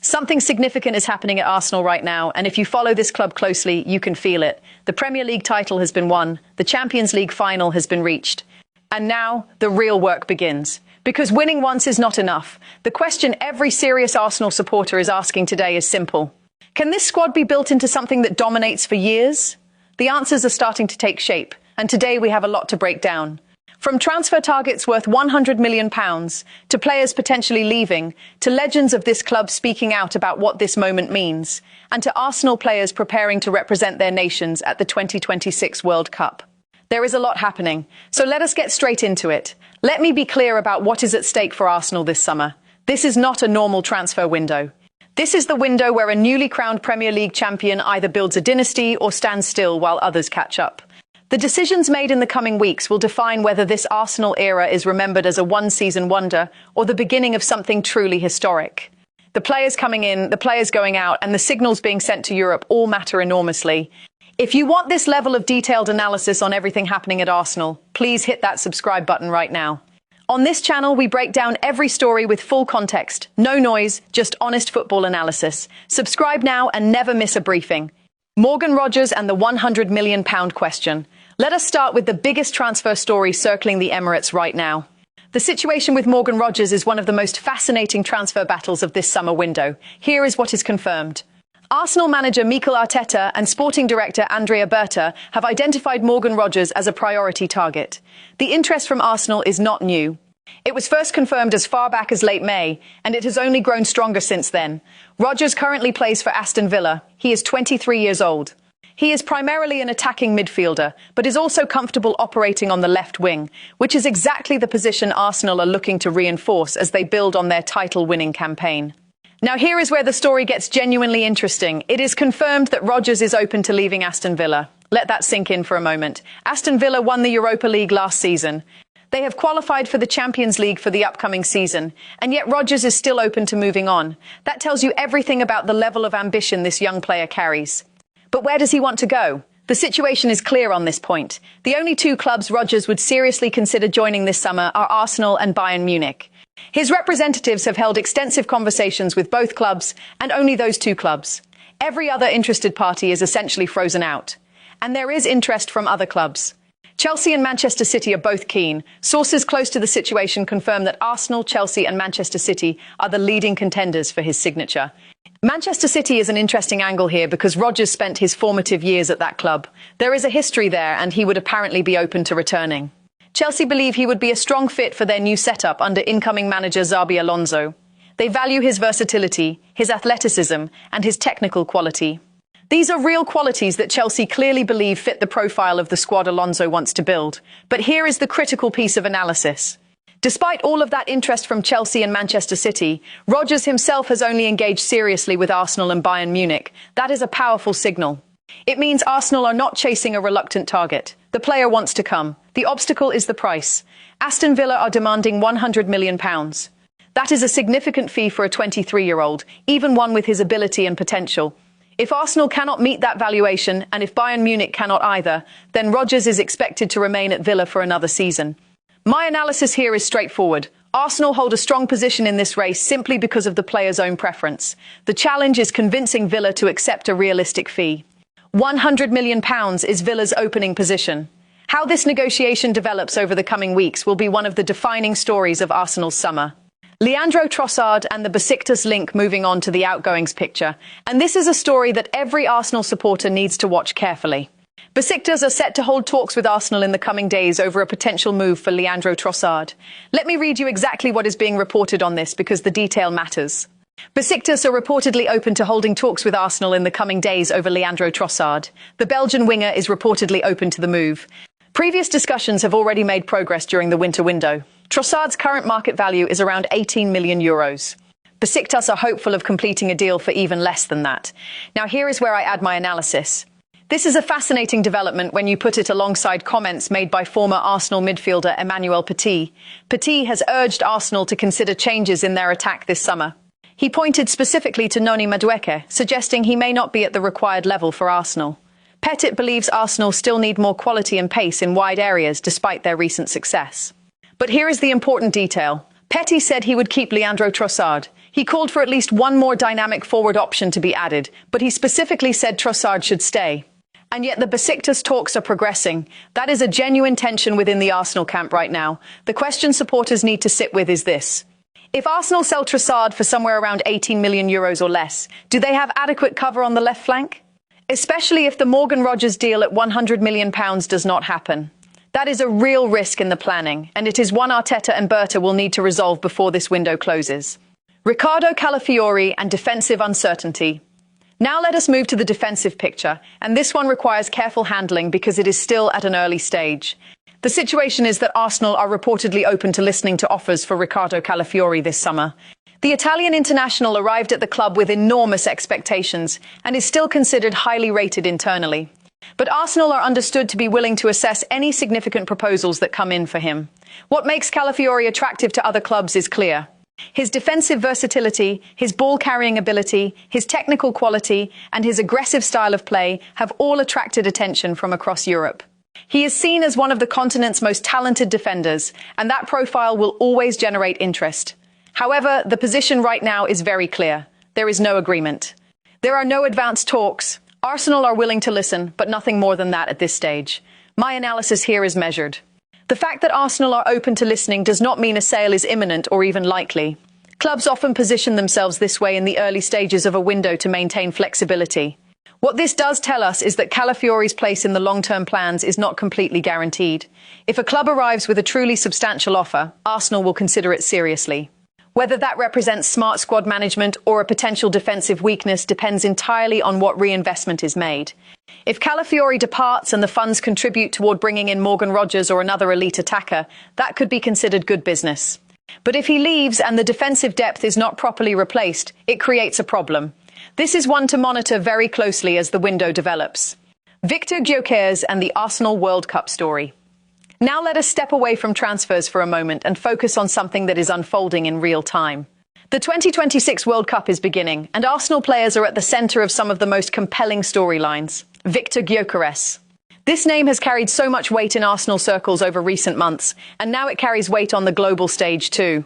Something significant is happening at Arsenal right now, and if you follow this club closely, you can feel it. The Premier League title has been won, the Champions League final has been reached, and now the real work begins. Because winning once is not enough. The question every serious Arsenal supporter is asking today is simple. Can this squad be built into something that dominates for years? The answers are starting to take shape, and today we have a lot to break down. From transfer targets worth £100 million, to players potentially leaving, to legends of this club speaking out about what this moment means, and to Arsenal players preparing to represent their nations at the 2026 World Cup. There is a lot happening, so let us get straight into it. Let me be clear about what is at stake for Arsenal this summer. This is not a normal transfer window. This is the window where a newly crowned Premier League champion either builds a dynasty or stands still while others catch up. The decisions made in the coming weeks will define whether this Arsenal era is remembered as a one-season wonder or the beginning of something truly historic. The players coming in, the players going out, and the signals being sent to Europe all matter enormously. If you want this level of detailed analysis on everything happening at Arsenal, please hit that subscribe button right now. On this channel, we break down every story with full context, no noise, just honest football analysis. Subscribe now and never miss a briefing. Morgan Rogers and the £100 million question. Let us start with the biggest transfer story circling the Emirates right now. The situation with Morgan Rogers is one of the most fascinating transfer battles of this summer window. Here is what is confirmed. Arsenal manager Mikel Arteta and sporting director Andrea Berta have identified Morgan Rogers as a priority target. The interest from Arsenal is not new. It was first confirmed as far back as late May, and it has only grown stronger since then. Rogers currently plays for Aston Villa. He is 23 years old. He is primarily an attacking midfielder, but is also comfortable operating on the left wing, which is exactly the position Arsenal are looking to reinforce as they build on their title-winning campaign. Now here is where the story gets genuinely interesting. It is confirmed that Rogers is open to leaving Aston Villa. Let that sink in for a moment. Aston Villa won the Europa League last season. They have qualified for the Champions League for the upcoming season, and yet Rogers is still open to moving on. That tells you everything about the level of ambition this young player carries. But where does he want to go? The situation is clear on this point. The only two clubs Rogers would seriously consider joining this summer are Arsenal and Bayern Munich. His representatives have held extensive conversations with both clubs, and only those two clubs. Every other interested party is essentially frozen out. And there is interest from other clubs. Chelsea and Manchester City are both keen. Sources close to the situation confirm that Arsenal, Chelsea and Manchester City are the leading contenders for his signature. Manchester City is an interesting angle here because Rogers spent his formative years at that club. There is a history there and he would apparently be open to returning. Chelsea believe he would be a strong fit for their new setup under incoming manager Xabi Alonso. They value his versatility, his athleticism and his technical quality. These are real qualities that Chelsea clearly believe fit the profile of the squad Alonso wants to build. But here is the critical piece of analysis. Despite all of that interest from Chelsea and Manchester City, Rogers himself has only engaged seriously with Arsenal and Bayern Munich. That is a powerful signal. It means Arsenal are not chasing a reluctant target. The player wants to come. The obstacle is the price. Aston Villa are demanding £100 million. That is a significant fee for a 23-year-old, even one with his ability and potential. If Arsenal cannot meet that valuation, and if Bayern Munich cannot either, then Rogers is expected to remain at Villa for another season. My analysis here is straightforward. Arsenal hold a strong position in this race simply because of the player's own preference. The challenge is convincing Villa to accept a realistic fee. £100 million is Villa's opening position. How this negotiation develops over the coming weeks will be one of the defining stories of Arsenal's summer. Leandro Trossard and the Besiktas link moving on to the outgoings picture. And this is a story that every Arsenal supporter needs to watch carefully. Besiktas are set to hold talks with Arsenal in the coming days over a potential move for Leandro Trossard. Let me read you exactly what is being reported on this because the detail matters. Besiktas are reportedly open to holding talks with Arsenal in the coming days over Leandro Trossard. The Belgian winger is reportedly open to the move. Previous discussions have already made progress during the winter window. Trossard's current market value is around €18 million. Besiktas are hopeful of completing a deal for even less than that. Now here is where I add my analysis. This is a fascinating development when you put it alongside comments made by former Arsenal midfielder Emmanuel Petit. Petit has urged Arsenal to consider changes in their attack this summer. He pointed specifically to Noni Madueke, suggesting he may not be at the required level for Arsenal. Petit believes Arsenal still need more quality and pace in wide areas despite their recent success. But here is the important detail. Petit said he would keep Leandro Trossard. He called for at least one more dynamic forward option to be added, but he specifically said Trossard should stay. And yet the Besiktas talks are progressing. That is a genuine tension within the Arsenal camp right now. The question supporters need to sit with is this. If Arsenal sell Trossard for somewhere around 18 million euros or less, do they have adequate cover on the left flank? Especially if the Morgan Rogers deal at £100 million does not happen. That is a real risk in the planning, and it is one Arteta and Berta will need to resolve before this window closes. Riccardo Calafiori and defensive uncertainty. Now let us move to the defensive picture, and this one requires careful handling because it is still at an early stage. The situation is that Arsenal are reportedly open to listening to offers for Riccardo Calafiori this summer. The Italian international arrived at the club with enormous expectations and is still considered highly rated internally. But Arsenal are understood to be willing to assess any significant proposals that come in for him. What makes Calafiori attractive to other clubs is clear. His defensive versatility, his ball-carrying ability, his technical quality, and his aggressive style of play have all attracted attention from across Europe. He is seen as one of the continent's most talented defenders, and that profile will always generate interest. However, the position right now is very clear. There is no agreement. There are no advanced talks. Arsenal are willing to listen, but nothing more than that at this stage. My analysis here is measured. The fact that Arsenal are open to listening does not mean a sale is imminent or even likely. Clubs often position themselves this way in the early stages of a window to maintain flexibility. What this does tell us is that Calafiori's place in the long-term plans is not completely guaranteed. If a club arrives with a truly substantial offer, Arsenal will consider it seriously. Whether that represents smart squad management or a potential defensive weakness depends entirely on what reinvestment is made. If Calafiori departs and the funds contribute toward bringing in Morgan Rogers or another elite attacker, that could be considered good business. But if he leaves and the defensive depth is not properly replaced, it creates a problem. This is one to monitor very closely as the window develops. Viktor Gyökeres and the Arsenal World Cup story. Now let us step away from transfers for a moment and focus on something that is unfolding in real time. The 2026 World Cup is beginning, and Arsenal players are at the centre of some of the most compelling storylines. Viktor Gyökeres. This name has carried so much weight in Arsenal circles over recent months, and now it carries weight on the global stage too.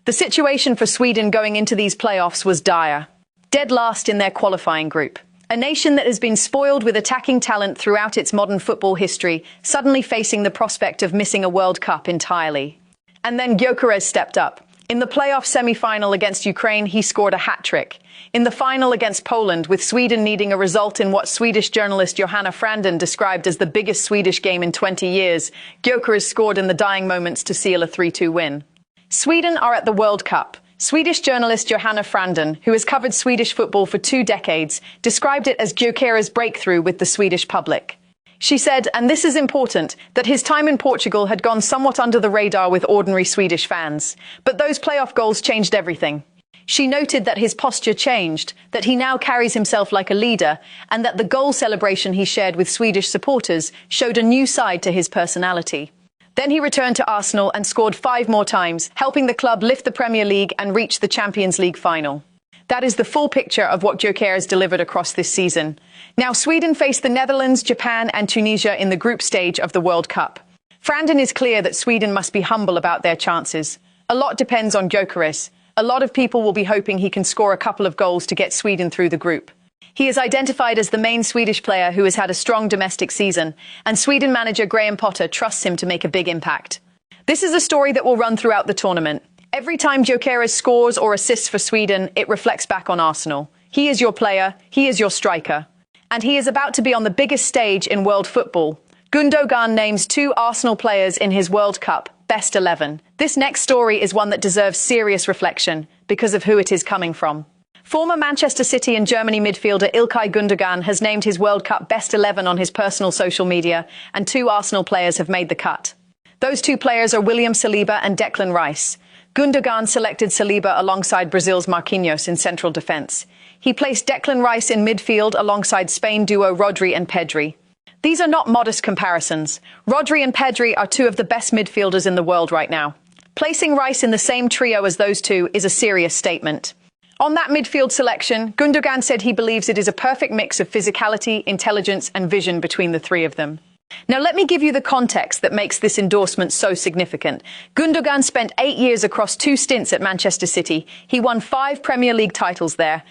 The situation for Sweden going into these playoffs was dire. Dead last in their qualifying group. A nation that has been spoiled with attacking talent throughout its modern football history, suddenly facing the prospect of missing a World Cup entirely. And then Gyökeres stepped up. In the playoff semi-final against Ukraine, he scored a hat-trick. In the final against Poland, with Sweden needing a result in what Swedish journalist Johanna Frandén described as the biggest Swedish game in 20 years, Gyökeres scored in the dying moments to seal a 3-2 win. Sweden are at the World Cup. Swedish journalist Johanna Frandén, who has covered Swedish football for 2 decades, described it as Gyökeres' breakthrough with the Swedish public. She said, and this is important, that his time in Portugal had gone somewhat under the radar with ordinary Swedish fans. But those playoff goals changed everything. She noted that his posture changed, that he now carries himself like a leader, and that the goal celebration he shared with Swedish supporters showed a new side to his personality. Then he returned to Arsenal and scored 5 more times, helping the club lift the Premier League and reach the Champions League final. That is the full picture of what Gyökeres delivered across this season. Now Sweden face the Netherlands, Japan and Tunisia in the group stage of the World Cup. Frandén is clear that Sweden must be humble about their chances. A lot depends on Gyökeres. A lot of people will be hoping he can score a couple of goals to get Sweden through the group. He is identified as the main Swedish player who has had a strong domestic season, and Sweden manager Graham Potter trusts him to make a big impact. This is a story that will run throughout the tournament. Every time Gyökeres scores or assists for Sweden, it reflects back on Arsenal. He is your player, he is your striker. And he is about to be on the biggest stage in world football. Gündoğan names 2 Arsenal players in his World Cup Best 11. This next story is one that deserves serious reflection because of who it is coming from. Former Manchester City and Germany midfielder Ilkay Gündoğan has named his World Cup Best 11 on his personal social media, and 2 Arsenal players have made the cut. Those 2 players are William Saliba and Declan Rice. Gündoğan selected Saliba alongside Brazil's Marquinhos in central defence. He placed Declan Rice in midfield alongside Spain duo Rodri and Pedri. These are not modest comparisons. Rodri and Pedri are 2 of the best midfielders in the world right now. Placing Rice in the same trio as those 2 is a serious statement. On that midfield selection, Gündoğan said he believes it is a perfect mix of physicality, intelligence and vision between the 3 of them. Now let me give you the context that makes this endorsement so significant. Gündoğan spent 8 years across 2 stints at Manchester City. He won 5 Premier League titles there.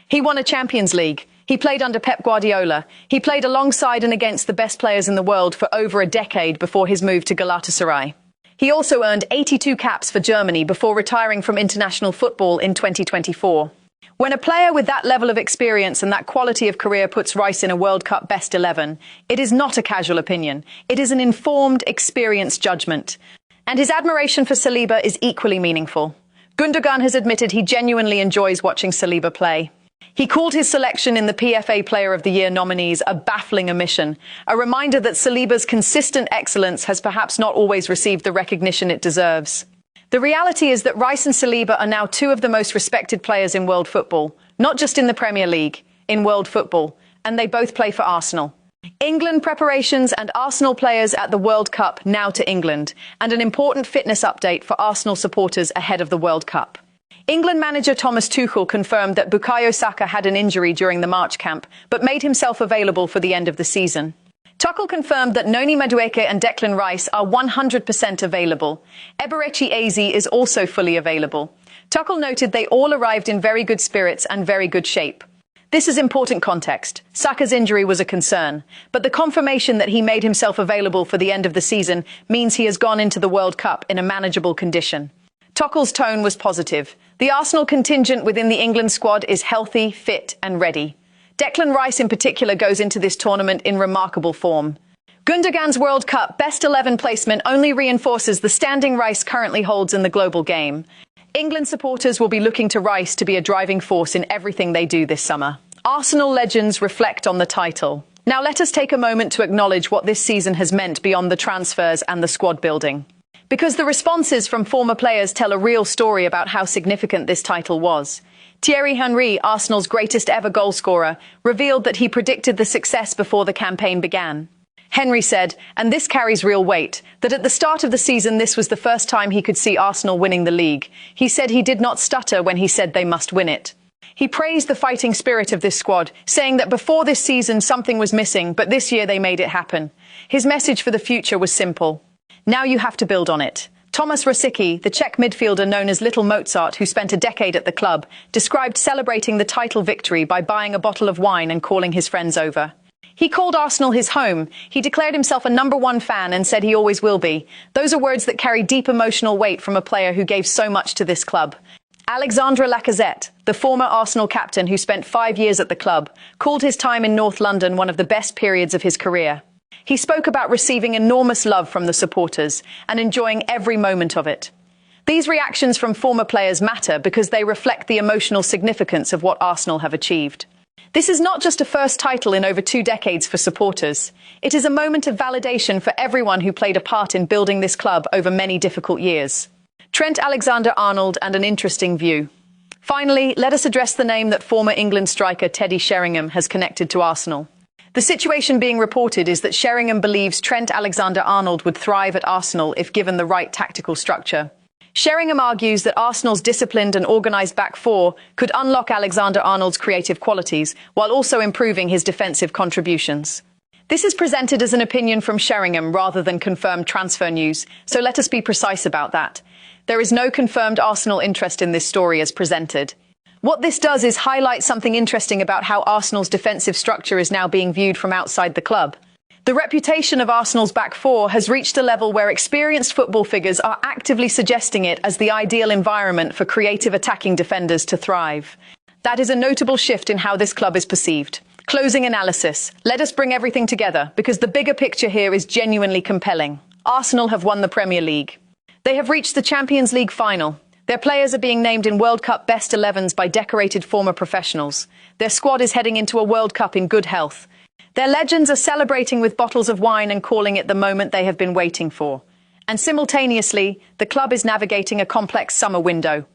He won a Champions League. He played under Pep Guardiola. He played alongside and against the best players in the world for over a decade before his move to Galatasaray. He also earned 82 caps for Germany before retiring from international football in 2024. When a player with that level of experience and that quality of career puts Rice in a World Cup best 11, it is not a casual opinion. It is an informed, experienced judgment. And his admiration for Saliba is equally meaningful. Gündoğan has admitted he genuinely enjoys watching Saliba play. He called his selection in the PFA Player of the Year nominees a baffling omission, a reminder that Saliba's consistent excellence has perhaps not always received the recognition it deserves. The reality is that Rice and Saliba are now 2 of the most respected players in world football, not just in the Premier League, in world football, and they both play for Arsenal. England preparations and Arsenal players at the World Cup now to England, and an important fitness update for Arsenal supporters ahead of the World Cup. England manager Thomas Tuchel confirmed that Bukayo Saka had an injury during the March camp, but made himself available for the end of the season. Tuchel confirmed that Noni Madueke and Declan Rice are 100% available. Eberechi Eze is also fully available. Tuchel noted they all arrived in very good spirits and very good shape. This is important context. Saka's injury was a concern, but the confirmation that he made himself available for the end of the season means he has gone into the World Cup in a manageable condition. Tuchel's tone was positive. The Arsenal contingent within the England squad is healthy, fit and ready. Declan Rice in particular goes into this tournament in remarkable form. Gündoğan's World Cup best 11 placement only reinforces the standing Rice currently holds in the global game. England supporters will be looking to Rice to be a driving force in everything they do this summer. Arsenal legends reflect on the title. Now let us take a moment to acknowledge what this season has meant beyond the transfers and the squad building. Because the responses from former players tell a real story about how significant this title was. Thierry Henry, Arsenal's greatest ever goalscorer, revealed that he predicted the success before the campaign began. Henry said, and this carries real weight, that at the start of the season this was the first time he could see Arsenal winning the league. He said he did not stutter when he said they must win it. He praised the fighting spirit of this squad, saying that before this season something was missing, but this year they made it happen. His message for the future was simple. Now you have to build on it. Thomas Rosicky, the Czech midfielder known as Little Mozart, who spent a decade at the club, described celebrating the title victory by buying a bottle of wine and calling his friends over. He called Arsenal his home. He declared himself a #1 fan and said he always will be. Those are words that carry deep emotional weight from a player who gave so much to this club. Alexandre Lacazette, the former Arsenal captain who spent 5 years at the club, called his time in North London one of the best periods of his career. He spoke about receiving enormous love from the supporters and enjoying every moment of it. These reactions from former players matter because they reflect the emotional significance of what Arsenal have achieved. This is not just a first title in over 2 decades for supporters. It is a moment of validation for everyone who played a part in building this club over many difficult years. Trent Alexander-Arnold and an interesting view. Finally, let us address the name that former England striker Teddy Sheringham has connected to Arsenal. The situation being reported is that Sheringham believes Trent Alexander-Arnold would thrive at Arsenal if given the right tactical structure. Sheringham argues that Arsenal's disciplined and organised back four could unlock Alexander-Arnold's creative qualities while also improving his defensive contributions. This is presented as an opinion from Sheringham rather than confirmed transfer news, so let us be precise about that. There is no confirmed Arsenal interest in this story as presented. What this does is highlight something interesting about how Arsenal's defensive structure is now being viewed from outside the club. The reputation of Arsenal's back four has reached a level where experienced football figures are actively suggesting it as the ideal environment for creative attacking defenders to thrive. That is a notable shift in how this club is perceived. Closing analysis. Let us bring everything together, because the bigger picture here is genuinely compelling. Arsenal have won the Premier League. They have reached the Champions League final. Their players are being named in World Cup best 11s by decorated former professionals. Their squad is heading into a World Cup in good health. Their legends are celebrating with bottles of wine and calling it the moment they have been waiting for. And simultaneously, the club is navigating a complex summer window.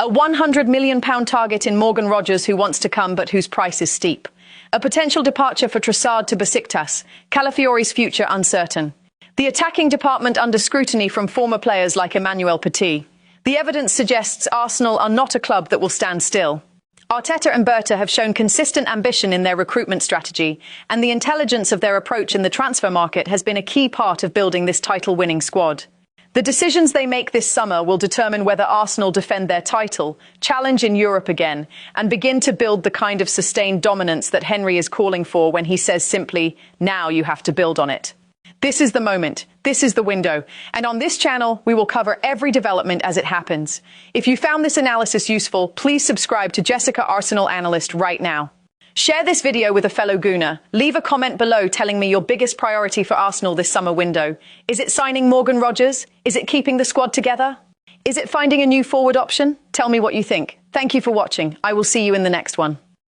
A £100 million target in Morgan Rogers, who wants to come but whose price is steep. A potential departure for Trossard to Besiktas, Calafiori's future uncertain. The attacking department under scrutiny from former players like Emmanuel Petit. The evidence suggests Arsenal are not a club that will stand still. Arteta and Berta have shown consistent ambition in their recruitment strategy, and the intelligence of their approach in the transfer market has been a key part of building this title-winning squad. The decisions they make this summer will determine whether Arsenal defend their title, challenge in Europe again, and begin to build the kind of sustained dominance that Henry is calling for when he says simply, "Now you have to build on it." This is the moment. This is the window. And on this channel, we will cover every development as it happens. If you found this analysis useful, please subscribe to Jessica Arsenal Analyst right now. Share this video with a fellow Gooner. Leave a comment below telling me your biggest priority for Arsenal this summer window. Is it signing Morgan Rogers? Is it keeping the squad together? Is it finding a new forward option? Tell me what you think. Thank you for watching. I will see you in the next one.